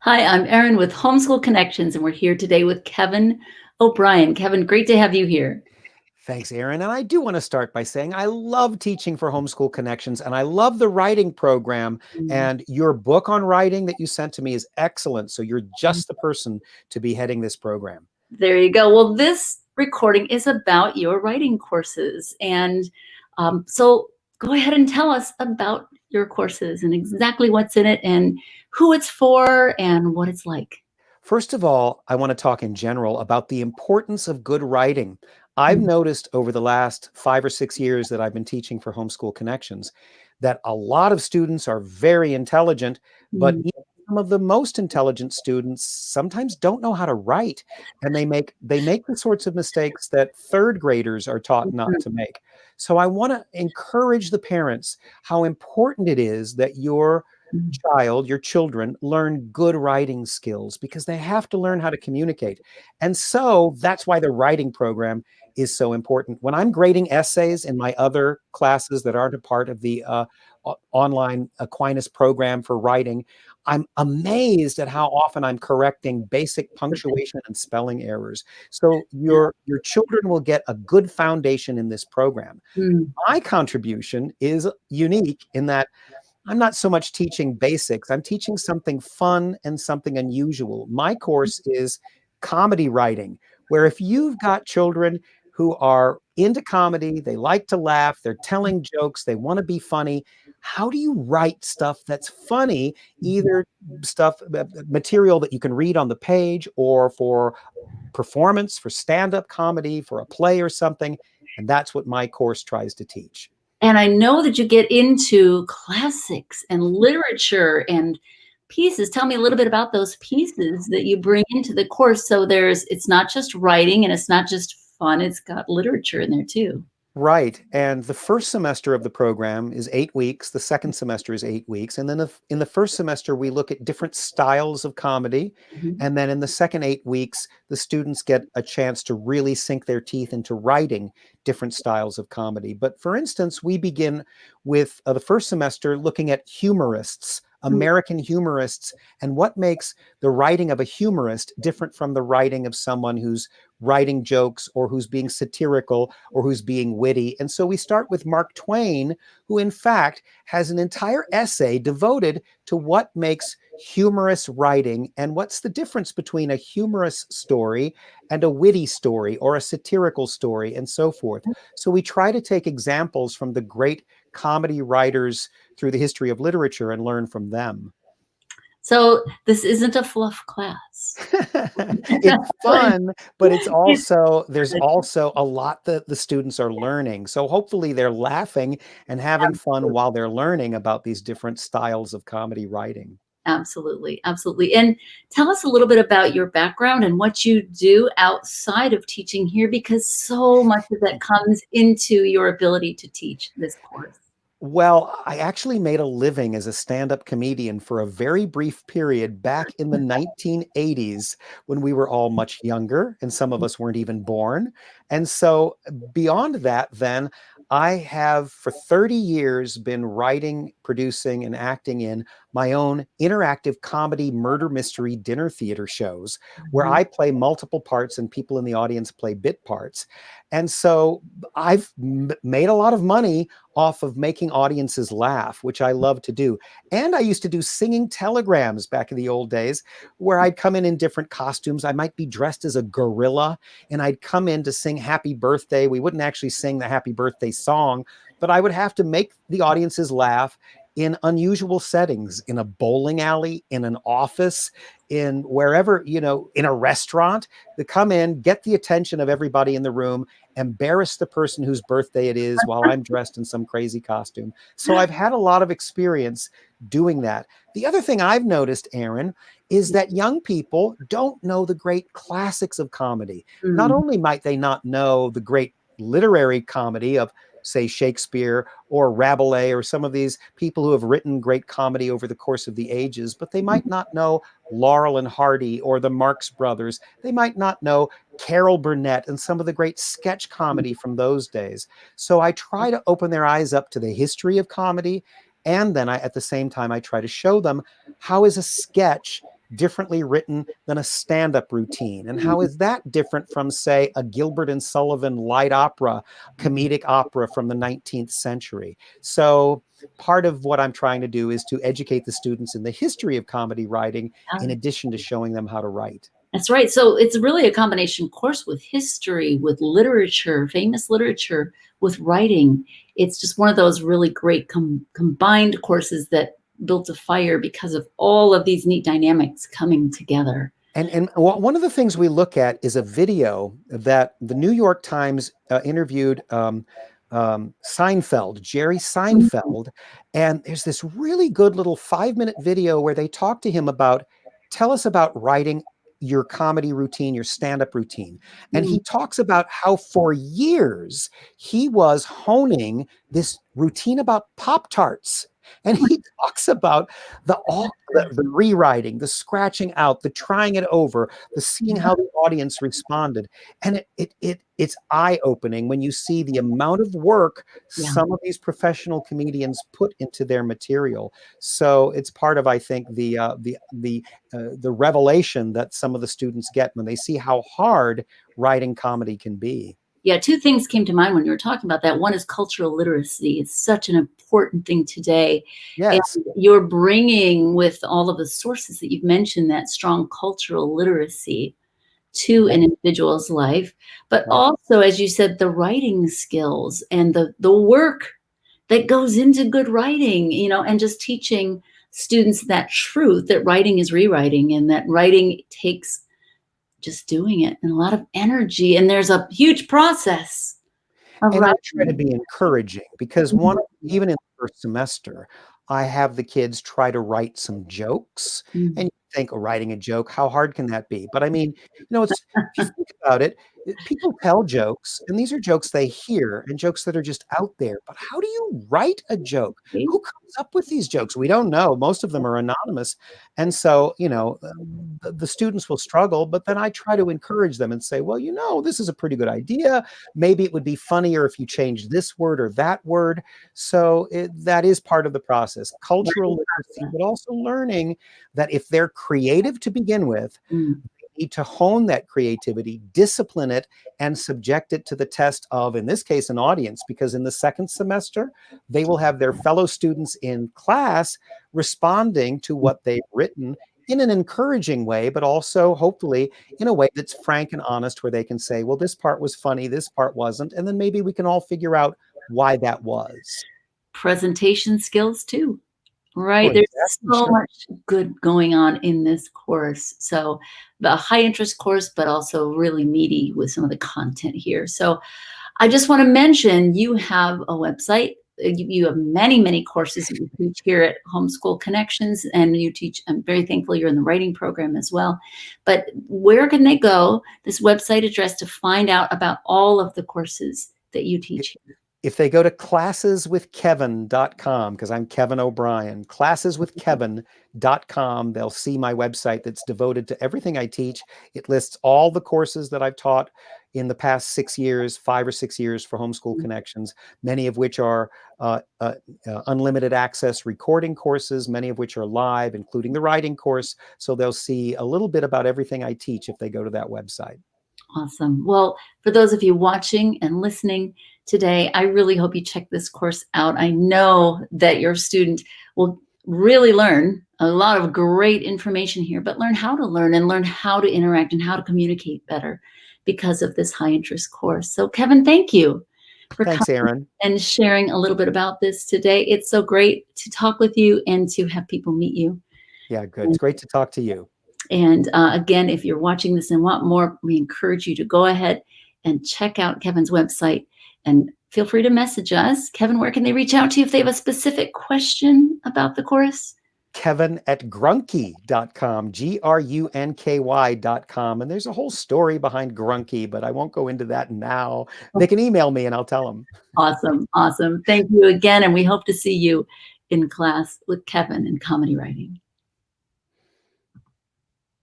Hi, I'm Erin with Homeschool Connections, and we're here today with Kevin O'Brien. Kevin, great to have you here. Thanks, Aaron. And I do want to start by saying I love teaching for Homeschool Connections and I love the writing program. Mm, And your book on writing that you sent to me is excellent. So you're just the person to be heading this program. There you go. Well, this recording is about your writing courses. And so go ahead and tell us about your courses and exactly what's in it and who it's for and what it's like. First of all, I want to talk in general about the importance of good writing. I've Mm, noticed over the last 5 or 6 years that I've been teaching for Homeschool Connections that a lot of students are very intelligent, but mm, even some of the most intelligent students sometimes don't know how to write, and they make the sorts of mistakes that third graders are taught not mm, to make. So I want to encourage the parents how important it is that mm. your children learn good writing skills because they have to learn how to communicate. And so that's why the writing program is so important. When I'm grading essays in my other classes that aren't a part of the online Aquinas program for writing, I'm amazed at how often I'm correcting basic punctuation and spelling errors. So your children will get a good foundation in this program. Mm. My contribution is unique in that I'm not so much teaching basics. I'm teaching something fun and something unusual. My course is comedy writing, where if you've got children who are into comedy, they like to laugh, they're telling jokes, they want to be funny, how do you write stuff that's funny, either material that you can read on the page or for performance, for stand-up comedy, for a play or something? And that's what my course tries to teach. And I know that you get into classics and literature and pieces. Tell me a little bit about those pieces that you bring into the course. So it's not just writing and it's not just fun, it's got literature in there too. Right. And the first semester of the program is 8 weeks. The second semester is 8 weeks. And then in the first semester, we look at different styles of comedy. Mhm. And then in the second 8 weeks, the students get a chance to really sink their teeth into writing different styles of comedy. But for instance, we begin with the first semester looking at humorists, American humorists, and what makes the writing of a humorist different from the writing of someone who's writing jokes or who's being satirical or who's being witty. And so we start with Mark Twain, who in fact has an entire essay devoted to what makes humorous writing and what's the difference between a humorous story and a witty story or a satirical story and so forth. So we try to take examples from the great comedy writers through the history of literature and learn from them. So this isn't a fluff class. It's fun, but there's also a lot that the students are learning. So hopefully they're laughing and having fun while they're learning about these different styles of comedy writing. Absolutely, absolutely. And tell us a little bit about your background and what you do outside of teaching here, because so much of that comes into your ability to teach this course. Well, I actually made a living as a stand-up comedian for a very brief period back in the 1980s when we were all much younger and some of us weren't even born. And so beyond that, then I have for 30 years been writing, producing, and acting in my own interactive comedy murder mystery dinner theater shows where Mhm. I play multiple parts and people in the audience play bit parts. And so I've made a lot of money off of making audiences laugh, which I love to do. And I used to do singing telegrams back in the old days where I'd come in different costumes. I might be dressed as a gorilla and I'd come in to sing happy birthday. We wouldn't actually sing the happy birthday song, but I would have to make the audiences laugh in unusual settings, in a bowling alley, in an office, in wherever, in a restaurant, to come in, get the attention of everybody in the room, embarrass the person whose birthday it is while I'm dressed in some crazy costume. So I've had a lot of experience doing that. The other thing I've noticed, Aaron, is that young people don't know the great classics of comedy. Not Mm. only might they not know the great literary comedy of, say, Shakespeare or Rabelais or some of these people who have written great comedy over the course of the ages, but they might not know Laurel and Hardy or the Marx Brothers. They might not know Carol Burnett and some of the great sketch comedy from those days. So I try to open their eyes up to the history of comedy. And then at the same time, I try to show them how is a sketch differently written than a stand-up routine? And how is that different from, say, a Gilbert and Sullivan light opera, comedic opera from the 19th century? So part of what I'm trying to do is to educate the students in the history of comedy writing, in addition to showing them how to write. That's right. So it's really a combination course with history, with literature, famous literature, with writing. It's just one of those really great combined courses that built a fire because of all of these neat dynamics coming together. And one of the things we look at is a video that the New York Times interviewed Seinfeld, Jerry Seinfeld, and there's this really good little 5-minute video where they talk to him about, tell us about writing your comedy routine, your stand-up routine. And he talks about how for years he was honing this routine about Pop-Tarts. And he talks about the rewriting, the scratching out, the trying it over, the seeing how the audience responded. And it's eye-opening when you see the amount of work some of these professional comedians put into their material. So it's part of, I think, the revelation that some of the students get when they see how hard writing comedy can be. Yeah, two things came to mind when you were talking about that. One is cultural literacy. It's such an important thing today. Yes. And you're bringing, with all of the sources that you've mentioned, that strong cultural literacy to an individual's life. But also, as you said, the writing skills and the work that goes into good writing, and just teaching students that truth that writing is rewriting, and that writing takes just doing it and a lot of energy, and there's a huge process of And I writing. try to be encouraging because even in the first semester, I have the kids try to write some jokes. And you think, oh, writing a joke, how hard can that be? But I mean, it's, if you think about it, people tell jokes, and these are jokes they hear and jokes that are just out there. But how do you write a joke? Who comes up with these jokes? We don't know. Most of them are anonymous. And so, the students will struggle, but then I try to encourage them and say, well, this is a pretty good idea. Maybe it would be funnier if you changed this word or that word. So that is part of the process, cultural literacy, but also learning that if they're creative to begin with, they need to hone that creativity, discipline it, and subject it to the test of, in this case, an audience, because in the second semester, they will have their fellow students in class responding to what they've written in an encouraging way, but also hopefully in a way that's frank and honest, where they can say, well, this part was funny, this part wasn't, and then maybe we can all figure out why that was. Presentation skills too, right? Oh, There's exactly. so Sure. much good going on in this course. So the high interest course, but also really meaty with some of the content here. So I just want to mention, you have a website. You have many, many courses that you teach here at Homeschool Connections, and you teach, I'm very thankful you're in the writing program as well. But where can they go, this website address, to find out about all of the courses that you teach? If they go to classeswithkevin.com, because I'm Kevin O'Brien, classeswithkevin.com, they'll see my website that's devoted to everything I teach. It lists all the courses that I've taught in the past 6 years, 5 or 6 years for Homeschool Connections, many of which are unlimited access recording courses, many of which are live, including the writing course. So they'll see a little bit about everything I teach if they go to that website. Awesome. Well, for those of you watching and listening today, I really hope you check this course out. I know that your student will really learn a lot of great information here, but learn how to learn and learn how to interact and how to communicate better because of this high interest course. So Kevin, thank you for Thanks, coming Erin. and sharing a little bit about this today. It's so great to talk with you and to have people meet you. Yeah, good. It's great to talk to you. And again, if you're watching this and want more, we encourage you to go ahead and check out Kevin's website, and feel free to message us. Kevin, where can they reach out to you if they have a specific question about the course? Kevin@grunky.com, grunky.com. And there's a whole story behind Grunky, but I won't go into that now. They can email me and I'll tell them. Awesome. Awesome. Thank you again. And we hope to see you in class with Kevin in comedy writing.